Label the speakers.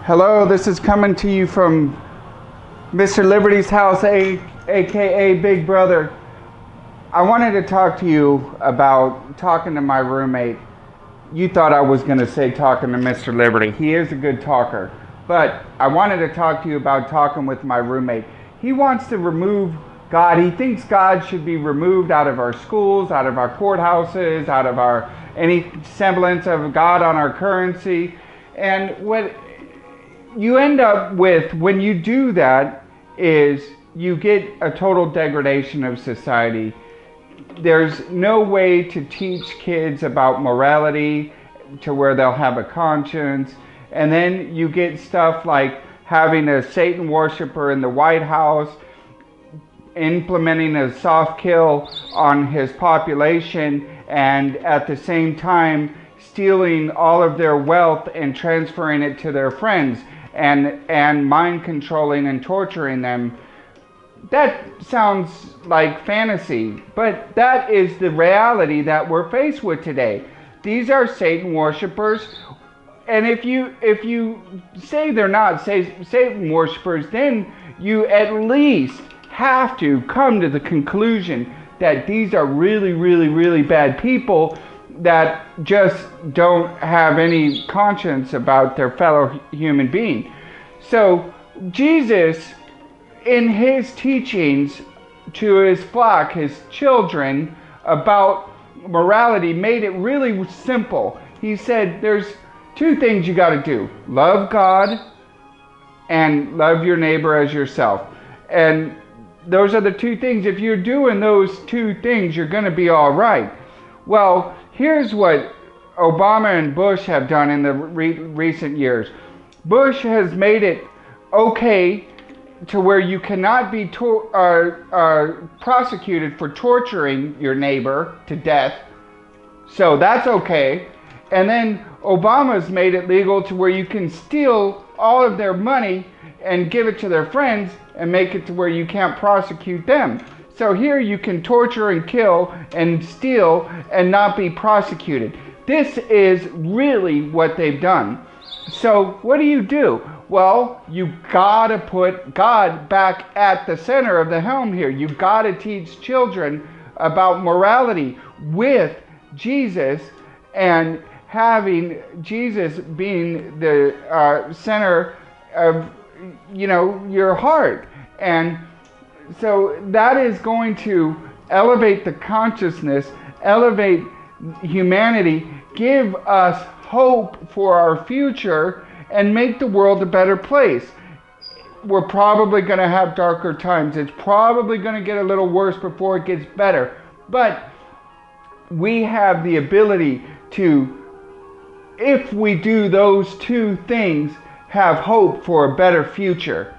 Speaker 1: Hello, this is coming to you from Mr. Liberty's house, aka Big Brother. I wanted to talk to you about talking to my roommate. You thought I was going to say talking to Mr. Liberty. He is a good talker. But I wanted to talk to you about talking with my roommate. He wants to remove God. He thinks God should be removed out of our schools, out of our courthouses, out of our any semblance of God on our currency. And what you end up with when you do that is you get a total degradation of society. There's no way to teach kids about morality to where they'll have a conscience. And then you get stuff like having a Satan worshiper in the White House, implementing a soft kill on his population, and at the same time stealing all of their wealth and transferring it to their friends, and mind controlling and torturing them. That sounds like fantasy, but that is the reality that we're faced with today. These are Satan worshipers, and if you say they're not Satan worshipers, then you at least have to come to the conclusion that these are really, really, really bad people that just don't have any conscience about their fellow human being. So Jesus, in his teachings to his flock, his children, about morality, made it really simple. He said there's two things you got to do: love God and love your neighbor as yourself. And those are the two things. If you're doing those two things, you're going to be all right. Well, here's what Obama and Bush have done in the recent years. Bush has made it okay to where you cannot be prosecuted for torturing your neighbor to death. So that's okay. And then Obama's made it legal to where you can steal all of their money and give it to their friends and make it to where you can't prosecute them. So here you can torture and kill and steal and not be prosecuted. This is really what they've done. So what do? Well, you gotta put God back at the center of the helm here. You gotta teach children about morality with Jesus, and having Jesus being the center of your heart. And so that is going to elevate the consciousness, elevate humanity, give us hope for our future, and make the world a better place. We're probably going to have darker times. It's probably going to get a little worse before it gets better. But we have the ability to, if we do those two things, have hope for a better future.